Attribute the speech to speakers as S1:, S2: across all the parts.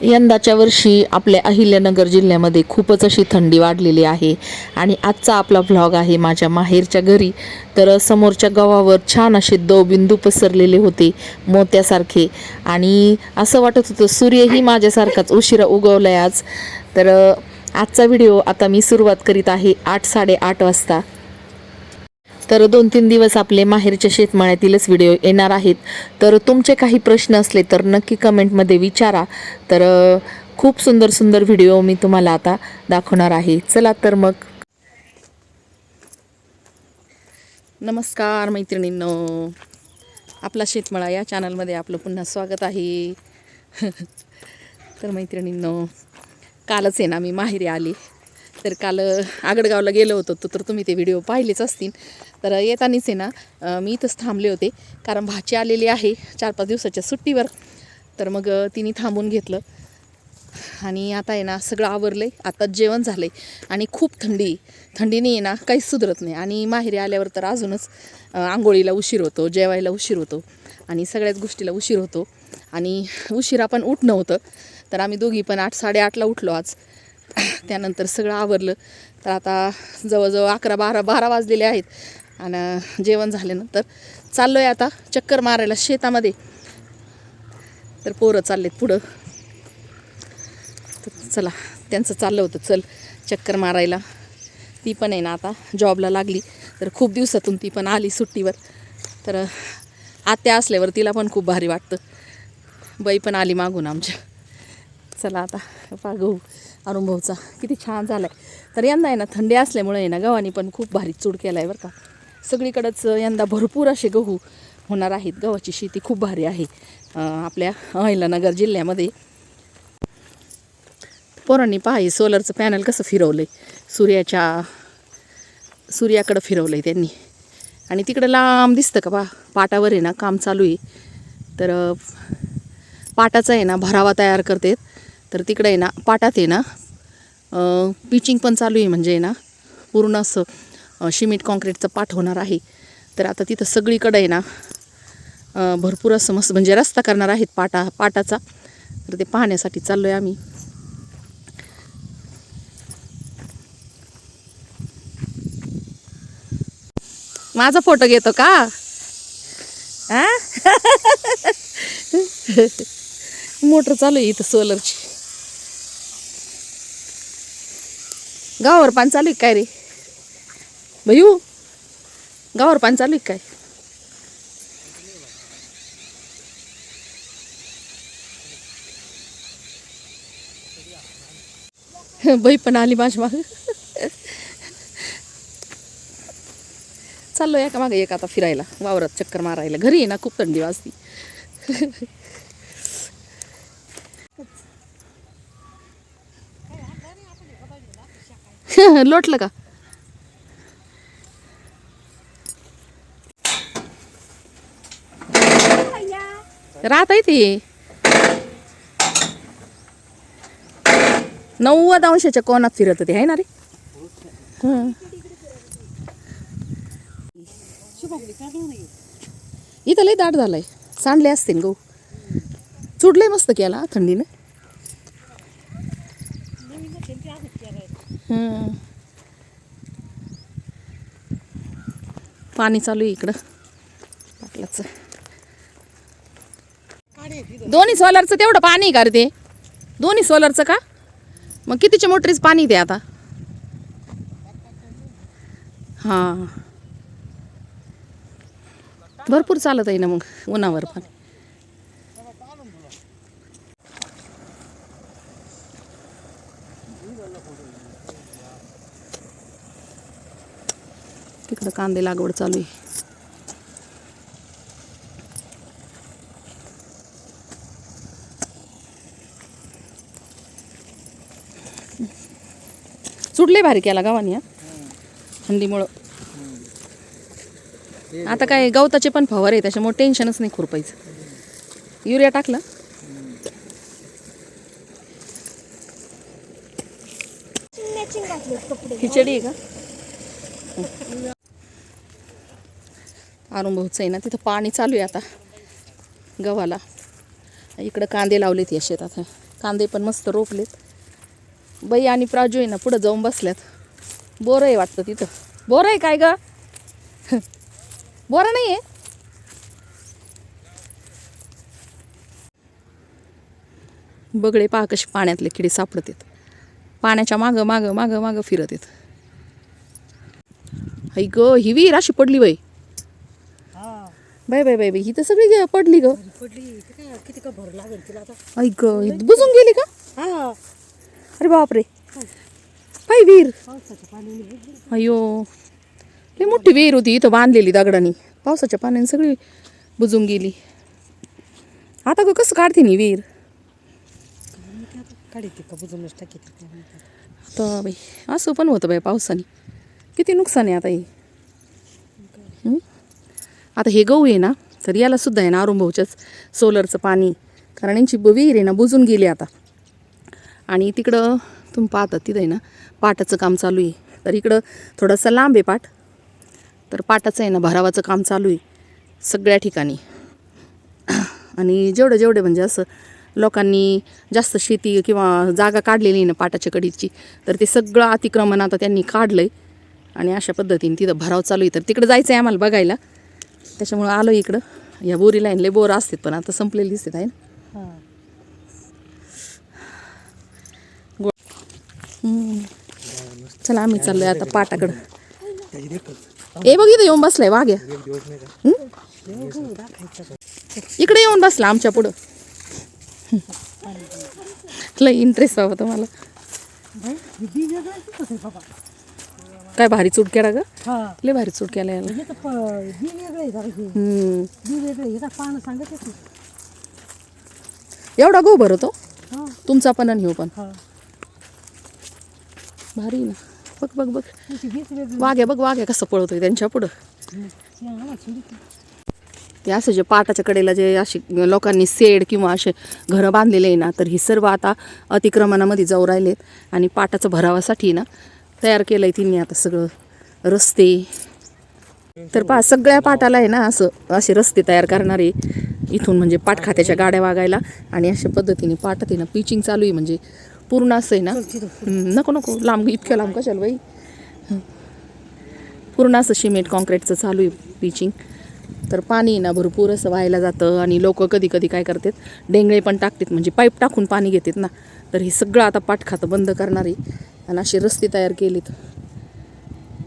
S1: यंदाच्या वर्षी आपल्या अहिल्यानगर जिल्ह्यामध्ये खूपच अशी थंडी वाढलेली आहे आणि आजचा आपला व्लॉग आहे माझ्या माहेरच्या घरी. तर समोरच्या गव्हावर छान असे दवबिंदू पसरलेले होते मोत्यासारखे आणि असं वाटत होतं सूर्यही माझ्यासारखाच उशिरा उगवलाय आज. तर आजचा व्हिडिओ आता मी सुरुवात करीत आहे 8:30 वाजता. तर 2-3 दिवस आपले माहेरच्या शेतमाळ्यातीलच व्हिडिओ येणार आहेत. तर तुमचे काही प्रश्न असले तर नक्की कमेंटमध्ये विचारा. तर खूप सुंदर सुंदर व्हिडिओ मी तुम्हाला आता दाखवणार आहे. चला तर मग. नमस्कार मैत्रिणींनो, आपला शेतमाळा या चॅनलमध्ये आपलं पुन्हा स्वागत आहे. तर मैत्रिणींनो, कालच आहे ना मी माहेरी आली. तर काल आगडगावला गेलो होतो तर तुम्ही ते व्हिडिओ पाहिलेच असतील. तर येतानीच आहे ना मी इथंच थांबले होते कारण भाची आलेली आहे 4-5 दिवसाच्या सुट्टीवर. तर मग तिने थांबून घेतलं आणि आता आहे ना सगळं आवरलं आहे. आता जेवण झालं आहे आणि खूप थंडीने आहे ना काहीच सुधरत नाही. आणि माहेरी आल्यावर तर अजूनच आंघोळीला उशीर होतो, जेवायला उशीर होतो आणि सगळ्याच गोष्टीला उशीर होतो आणि उशिरा पण उठणं होतं. तर आम्ही दोघी पण 8-8:30ला उठलो आज. त्यानंतर सगळं आवरलं. तर आता जवळजवळ 11-12 वाजलेले आहेत आणि जेवण झाल्यानंतर चाललो आहे आता चक्कर मारायला शेतामध्ये. तर पोरं चाललेत पुढं. तर चला, त्यांचं चाललं होतं चल चक्कर मारायला. ती पण आहे ना आता जॉबला लागली. तर खूप दिवसातून ती पण आली सुट्टीवर. तर आत्या असल्यावर तिला पण खूप भारी वाटतं. बाई पण आली मागून आमच्या. चला आता गहू अरुण भाऊचा किती छान झाला आहे. तर यंदा आहे ना थंडी असल्यामुळे आहे ना गव्हानी पण खूप भारी चूड केला आहे बरं का. सगळीकडंच यंदा भरपूर असे गहू होणार आहेत. गव्हाची शेती खूप भारी आहे आपल्या अहिल्यानगर जिल्ह्यामध्ये. पोरांनी पहा हे सोलरचं पॅनल कसं फिरवलं आहे, सूर्याकडं फिरवलं आहे त्यांनी. आणि तिकडं लांब दिसतं का पाटावर आहे ना काम चालू आहे. तर पाटाचा आहे ना भरावा तयार करते. तर तिकडे आहे ना पाटात आहे ना पिचिंग पण चालू आहे. म्हणजे आहे ना पूर्ण असं सिमेंट कॉन्क्रीटचं पाट होणार आहे. तर आता तिथं सगळीकडे आहे ना भरपूर असं मस्त म्हणजे रस्ता करणार आहेत पाटाचा. तर ते पाहण्यासाठी चाललो आहे आम्ही. माझा फोटो घेतो का? मोटर चालू आहे इथं सोलरची. गावावर पाणी चालू आहे काय रे भैयू? गावावर पाणी चालू आहे काय? बाई पण आली माझ्या माग. चाललो एका मागे एक आता फिरायला, वावरात चक्कर मारायला. घरी आहे ना खूप थंडी वाजती. लोटलं का? राहत आहे ते 90 अंशाच्या कोणात फिरत ते आहे ना रे. इथं लय दाट झालाय. सांडले असतील गहू. चुडलंय मस्त केला थंडीनं. पाणी चालू आहे इकडं पाटलाचं. दोन्ही सोलरचं तेवढं पाणी का रे ते? दोन्ही सोलरचं का? मग कितीच्या मोटरीच पाणी ते आता? हां भरपूर चालत आहे ना मग उन्हावर पण. तिकडं कांदे लागवड चालू आहे. सुटले भारी केला गावानी हा थंडीमुळं. आता काय गवताचे पण फवार आहे त्याच्यामुळे टेन्शनच नाही खुरपायचं. युरिया टाकला. खिचडी आहे का? अरुण भाऊचं आहे ना तिथं पाणी चालू आहे आता गव्हाला. इकडं कांदे लावलेत या शेतात. कांदे पण मस्त रोपलेत. बाई आणि प्राजू आहे ना पुढं जाऊन बसल्यात. बोरं आहे वाटतं तिथं. बोरं आहे काय ग? बोरं नाही आहे. बगळे पहा कसे पाण्यातले किडे सापडत आहेत. पाण्याच्या मागं मागं मागं मागं फिरत आहेत. आई ग ही विहीर अशी पडली बाई. बाय बाय बाय बाई ही तर सगळी पडली ग.
S2: किती का भर लागेल तिला आता.
S1: आई ग बुजून गेली का? अरे बापरे. पाय विहीर. अयो लई मोठी विहीर होती इथं बांधलेली दगडांनी. पावसाच्या पाण्याने सगळी बुजून गेली. आता ग कसं काढते नी विहीर?
S2: काढते का बुजूनच टाकी.
S1: आता बाई असं पण होतं बाई पावसाने. किती नुकसान आहे आता हे. आता हे गहू आहे ना तर याला सुद्धा आहे ना अरुण भाऊच्याच सोलरचं पाणी. कारण यांची विहीर आहे ना बुजून गेली आता. आणि तिकडं तुम्ही पाहता तिथं आहे ना पाटाचं काम चालू आहे. तर इकडं थोडंसं लांब आहे पाट. तर पाटाचं आहे ना भरावाचं काम चालू आहे सगळ्या ठिकाणी. आणि जेवढे म्हणजे असं लोकांनी जास्त शेती किंवा जागा काढलेली आहे ना पाटाच्या कडीची तर ते सगळं अतिक्रमण आता त्यांनी काढलं आहे. आणि अशा पद्धतीने तिथं भराव चालू आहे. तर तिकडं जायचं आहे आम्हाला बघायला. त्याच्यामुळं आलो इकडं. या बोरी लाईनले बोर असतात पण आता संपलेली दिसतात आहे ना. चला आम्ही चाललोय आता पाटाकडं. ए बघ इथं येऊन बसलाय वाघ्या. इकडे येऊन बसला आमच्या पुढं. लय इंटरेस्ट बाबा तुम्हाला. काय भारी चुटक्याडा ग. लय भारी चुटक्याला याला. एवढा गो भरतो तुमचा पण आणि ह्यो पण. भारी ना. बघ बघ बघ वाघ्या बघ वाघ्या कसं पळतोय त्यांच्या पुढं. ते असं जे पाटाच्या कडेला जे असे लोकांनी शेड किंवा असे घरं बांधलेले आहे ना तर ही सर्व आता अतिक्रमणामध्ये जाऊ राहिलेत. आणि पाटाचं भरावासाठी ना तयार केलं आहे तिने आता सगळं रस्ते. तर पहा सगळ्या पाटाला आहे ना असं असे रस्ते तयार करणारे इथून म्हणजे पाट खात्याच्या गाड्या वागायला. आणि अशा पद्धतीने पाटात आहे ना पिचिंग चालू आहे म्हणजे पूर्ण असं आहे ना. नको नको लांब इतक्या लांब कशाला बाई. पूर्ण असं सिमेंट कॉन्क्रीटचं चालू आहे पिचिंग. तर पाणी ना भरपूर असं व्हायला जातं. आणि लोक कधी कधी काय करतात डेंगळे पण टाकतात म्हणजे पाईप टाकून पाणी घेतात ना. तर हे सगळं आता पाट खातं बंद करणार आहे. आणि असे रस्ते तयार केलेत.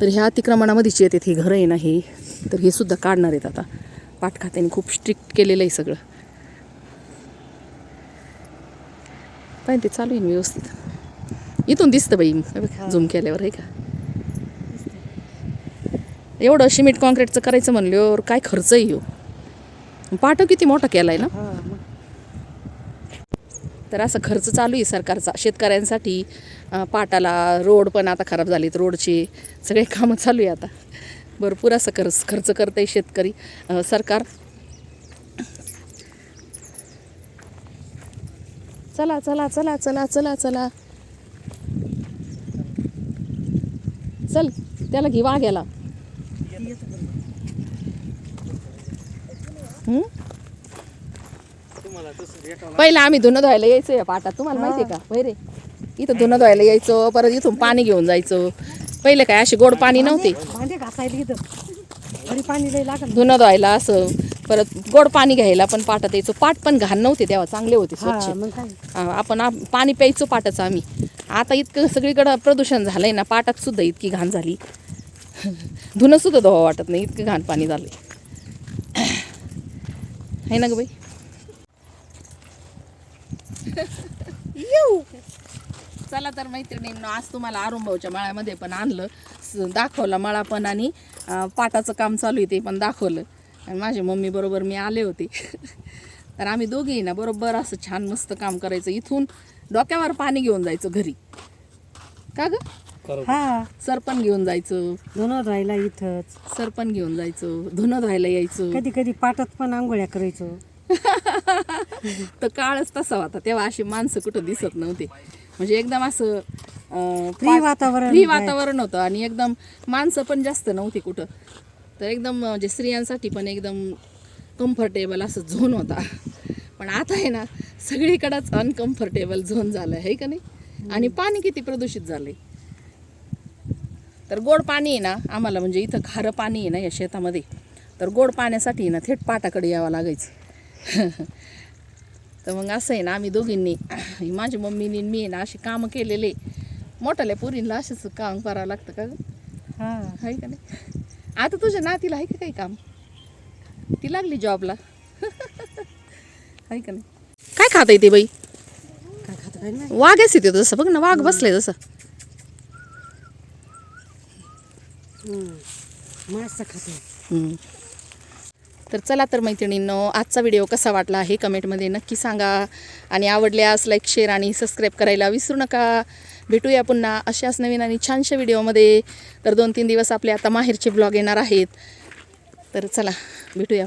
S1: तर ह्या अतिक्रमणामध्येच येतात हे घरं आहे ना हे. तर हे सुद्धा काढणार आहेत आता. पाट खात्याने खूप स्ट्रिक्ट केलेलं आहे सगळं. पाहिजे ते चालू आहे व्यवस्थित. इथून दिसतं बाई झूम केल्यावर आहे का. एवढं सिमेंट कॉन्क्रीटचं करायचं म्हणल्यावर काय खर्च येऊ. पाट किती मोठा केलाय ना. तर असं खर्च चालू आहे सरकारचा शेतकऱ्यांसाठी. पाटाला रोड पण आता खराब झालेत रोडचे सगळे कामं चालू आहे आता. भरपूर असं खर्च करत आहे शेतकरी सरकार. चला चला चला चला चला चला चल त्याला घे वाघ्याला. पहिला आम्ही धुणं धुवायला यायचो या पाटात तुम्हाला माहिती आहे का. पहिले इथं धुणं धुवायला यायचो परत इथून पाणी घेऊन जायचो. पहिले काय असे गोड पाणी नव्हते. धुणं धुवायला असं परत गोड पाणी घ्यायला पण पाटात यायचो. पाट पण घाण नव्हते तेव्हा चांगले होते स्वच्छ. आपण पाणी प्यायचो पाटाचं आम्ही. आता इतकं सगळीकडं प्रदूषण झालंय ना पाटात सुद्धा इतकी घाण झाली. धुणं सुद्धा धुवा वाटत नाही इतकं घाण पाणी झालंय आहे ना ग बाई. चला तर मैत्रिणींनो आज तुम्हाला अरुण भाऊच्या मळ्यामध्ये पण आणलं दाखवलं मळा पण. आणि पाटाचं काम चालू आहे ते पण दाखवलं. आणि माझी मम्मी बरोबर मी आले होते. तर आम्ही दोघी ना बरोबर असं छान मस्त काम करायचं. इथून डोक्यावर पाणी घेऊन जायचं घरी का ग. सरपण घेऊन जायचं
S2: धुणं धुवायला इथंच.
S1: सरपण घेऊन जायचं धुणं धुवायला यायचं.
S2: कधी कधी पाटात पण आंघोळ्या करायचो.
S1: तर काळच तसा होता तेव्हा अशी माणसं कुठं दिसत नव्हते. म्हणजे एकदम असं
S2: फ्री
S1: वातावरण होतं. आणि एकदम माणसं पण जास्त नव्हती कुठं. तर एकदम म्हणजे स्त्रियांसाठी पण एकदम कम्फर्टेबल असं झोन होता. पण आता आहे ना सगळीकडंच अनकम्फर्टेबल झोन झालं आहे का नाही. आणि पाणी किती प्रदूषित झालंय. तर गोड पाणी आहे ना आम्हाला, म्हणजे इथं खारं पाणी आहे ना या शेतामध्ये, तर गोड पाण्यासाठी ना थेट पाटाकडे यावं लागायचं. तर मग असं आहे ना आम्ही दोघींनी, माझी मम्मीनी मी आहे ना अशी कामं केलेले. मोठ्याल्या पुरींला असेच काम करावं लागतं का गं,
S2: हा
S1: आहे का नाही. आता तुझ्या नातीला आहे का काही काम, ती लागली जॉबला. आहे का नाही. काय खाता येते बाई,
S2: काय खात काय नाही.
S1: वाघ येते ते जसं बघ ना, वाघ बसले जसं.
S2: मासा खातो.
S1: तर चला तर मैत्रिणींनो, आजचा व्हिडिओ कसा वाटला हे कमेंटमध्ये नक्की सांगा. आणि आवडल्यास लाईक, शेअर आणि सबस्क्राईब करायला विसरू नका. भेटूया पुन्हा अशाच नवीन आणि छानशा व्हिडिओमध्ये. तर 2-3 दिवस आपले आता माहेरचे ब्लॉग येणार आहेत. तर चला भेटूया.